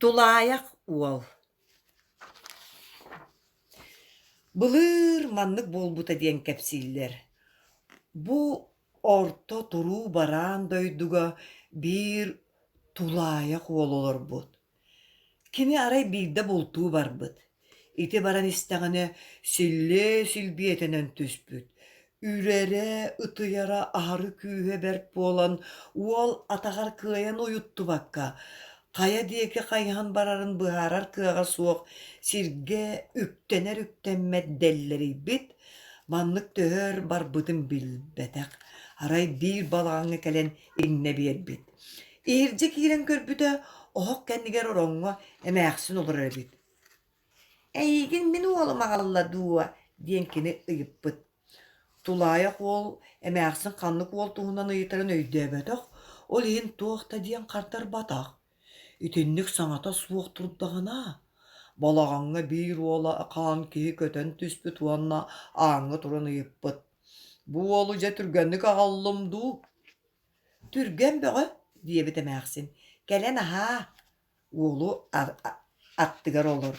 Tulayak uol. Былыр маннык болбута диэн кэпсииллэр. Бу орто туруу бараан дойдуга биир тулаyak уол олорбут. Кини арай биирдэ бултуу барбыт. Ити баран истэҕинэ силлэ силбиэтэнэн түспүт. Үрере, ытыяра аһары күүһэ бэрт буолан, уол атаҕар кыайан уйуттубакка. Хая диэки хайыһан барарын быһаарар кыаҕа суох сиргэ үктэнэр үктэммэт дэллэрийбит, маннык төһөр барбытын билбэтэх. Арай биир балаҕаҥҥа кэлэн иҥнэ биэрбит. Иһирдьэ киирэн көрбүтэ оһох кэннигэр ороҥҥо эмээхсин олорор эбит. «Эйигин мин уолумаҕалла дуо» диэн кини ыйыппыт. Тулаyak уол эмээхсин ханнык уол туһунан ыйытарын өйдөөбөтөх, ол иһин туохта диэн хартар батах. Итинник саҥата суох турдаҕына. Балаҕаҥҥа биир уола хаан киһи көтөн түспүт уонна ааҥҥа туран ыйыппыт. «Бу уолу дьэ түргэнник аҕаллым дуу». «Түргэн бөҕө» диэбит эмээхсин. «Кэлэн аһаа» уолу аттыгар олор.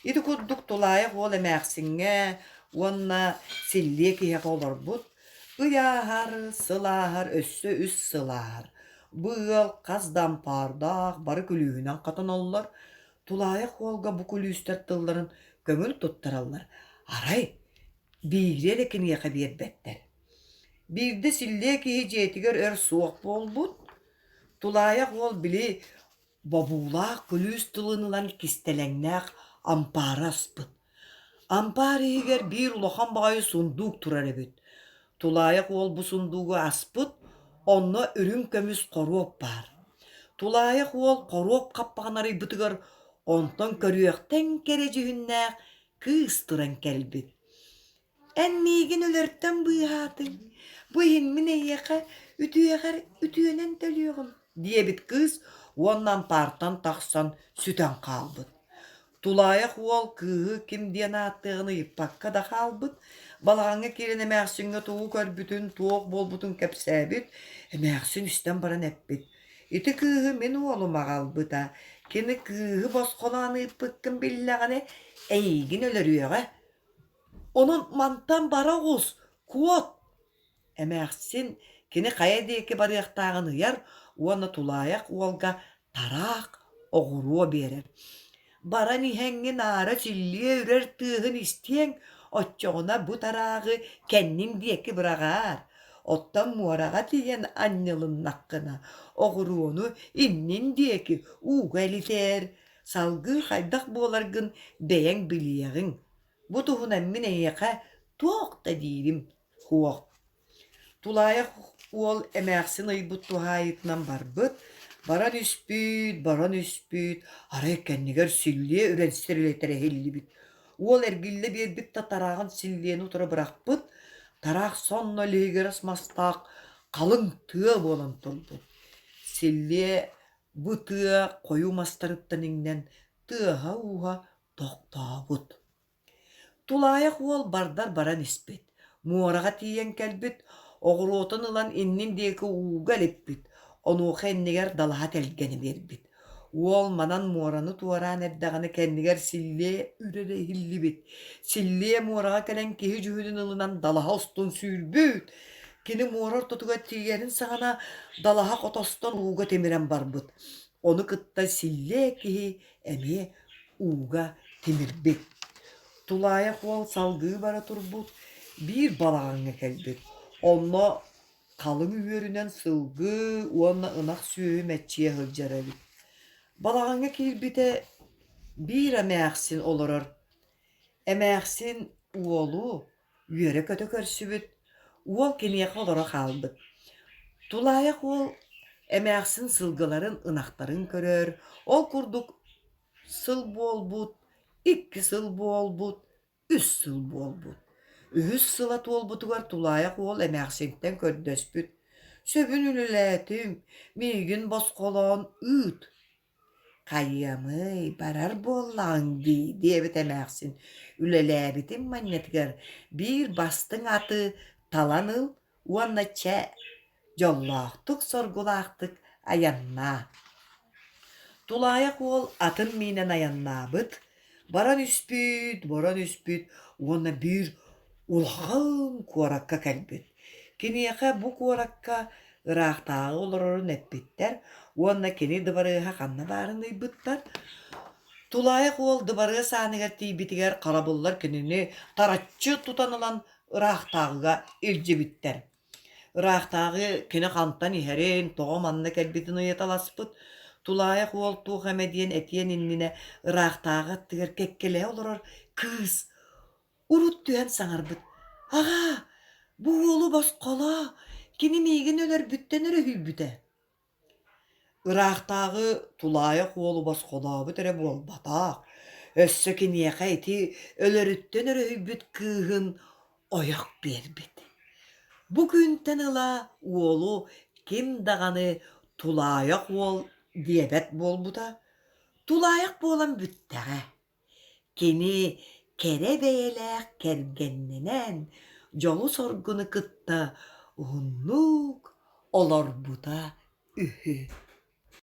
Ити курдук тулаyak уол эмээхсиҥҥэ уонна силлиэ киһиэхэ олорбут. Ыяаһар, сылааһар, өссө үс сылаар. Быал хас дампаардаах бары күлүүһүнэн хатын оллор. Тулаyak уолга бу күлүүстэр тылларын көҥүл туттараллар. Арай, биирэ эрэ киниэхэ биэрбэттэр. Биирдэ силлиэ киһи дьиэтигэр өр суох буолбут. Тулаyak уол били бобуулаах күлүүс тылынылан кистэлэҥнээх ампаара аспыт. Ампаар иһигэр биир улахан баҕайы сундуук турар эбит. Тулаyak уол бу сундуугу аспыт, онно үрүҥ көмүс хоруоп баар. Тулаyak уол хоруоп хаппаҕанарыйбытыгар онтон көрүөхтэн кэрэ-дьүһүннээх кыыс туран кэлбит. «Эн миигин өлөртөн быыһаатыҥ, бу иһин эйиэхэ ütüөнэн төлүөҕүм» диэбит кыыс уонна ампаартан тахсан сүтэн хаалбыт. Тулаyak уол кыыһы ким диэн ааттыаҕын ыйыппакка да хаалбыт. Балаҕаҥҥа киирэн эмээхсиҥҥэ тугу көрбүтүн, туох буолбутун кэпсээбит, эмээхсин үстэн баран эппит. Ити кыыһы мин уолумаҕалбыта, кини кыыһы босхолоон ыйыппыккын биллэҕини эйигин өлөрүөҕэ. Онон мантан бара уус, куот. Эмээхсин кини хая диэки барыахтааҕын ыйар, уонна тулаyak уолга тараах оҕуруо биэрэр. Баран иһэҥҥи наара силлиэ үрэр тыаһын истиэҥ, оччоҕуна бу тарааҕы кэннин диэки быраҕаар. Оттон муораҕа тиийэн анньылыннаххына, оҕуруону иннин диэки ууга илитээр, салгыы хайдах буоларгын бэйэҥ билиэҕиҥ. Бу туһунан мин эйиэхэ туох да диирим хуох. Тулаyak уол эмээхсин ыйбут туһаайытынан барбыт, баран үспүт, арай кэннигэр силлиэ үрэнстерилэтэрэ хиллибит. Уол эргиллэ биэрбит да тарааҕын силлиэни утара бырахпыт, тараах сонно лиһигэрас мастаах халыҥ тыа буолан турбут. Силлиэ бу тыа хойуу мастарыттан иҥнэн тыаһа ууһа тохтообут. Тулаyak уол бардар баран испит, муораҕа тиийэн кэлбит, оҕуруотун ылан иннин диэки ууга илиппит, онуоха иннигэр далаһа тэлгэни биэрбит. Уол манан муораны туараан эрдэҕини кэннигэр силлиэ үрэрэ иһиллибит. Силлиэ муораҕа кэлэн киһи дьүһүнүн ылынан далаһа устун сүүрбүүт. Кини муорар тутуга тиийэрин саҕана далаһа хотостон ууга тимирэн барбыт. Ону кытта силлиэ киһи эмиэ ууга тимирбит. Тулаyak уол салгыы бара турбут, биир балаҕаҥҥа кэлбит. Онно халыҥ үөрүнэн сылгыы уонна ынах сүөһү мэччиэ сылдьар эбит. Балаҕаҥҥа киирбитэ биир эмээхсин олорор. Эмээхсин уолу үөрэ көтө көрсүбүт, уол киниэхэ олоро хаалбыт. Тулаyak уол эмээхсин сылгыларын ынахтарын көрөр, ол курдук сыл буолбут, 2 сыл буолбут, 3 сыл буолбут. 3 сыла туолбутугар тулаyak уол эмээхсиңтэн көрдөспүт. «Сөбүн үлэлээтим, миигин босхолоон ыыт». «Хайыамый, барар буоллаҕыҥ дии» диэбит эмээхсин. Үлэлээбитин манньатыгар биир бастыҥ аты талан ыл, уонна чэ, дьоллоохтук соргулаахтык аяннаа. Tulayak ol atın minen ayannaabıt. Baran üspüt, ona bir ulağın kuorakka kelbit. Kiniyaka bu kuorakka ıraqtağı olururun etbitler. Ona kini dıbarıha kanna barın ıybıttar. Tulayak ol dıbarıha sanıgar tiybitiger karabullar kinini taratçı tutanılan ıraqtağıga ilcibitler. Ырахтагы кини хантан иһэрин тоҕо манна кэлбитин ыйыталаспыт. Тулаая хуолтуу хэмэдиэн этиэн иннине ырахтаага аттыгар кеккелээ олорор кыыс урут түһэн саҥарбыт. Аҕа, бу уолу босхоло, кини миигин өлөрбүттэн өрөһүйбүтэ. Ырахтагы тулаая хуолу босхолообут эрэ буолбатаах. Өссө киниэхэ ити өлөрүттэн өрөһүйбүт кыыһын ойох биэрбит. Bugünden ıla uolu kim dağını tulayak ol diyebet bol bu da. Tulayak bolan bütteğe. Keni kere beyelek kergennenen jolu sorgunu kıtta uhunnuk olur bu da ühü.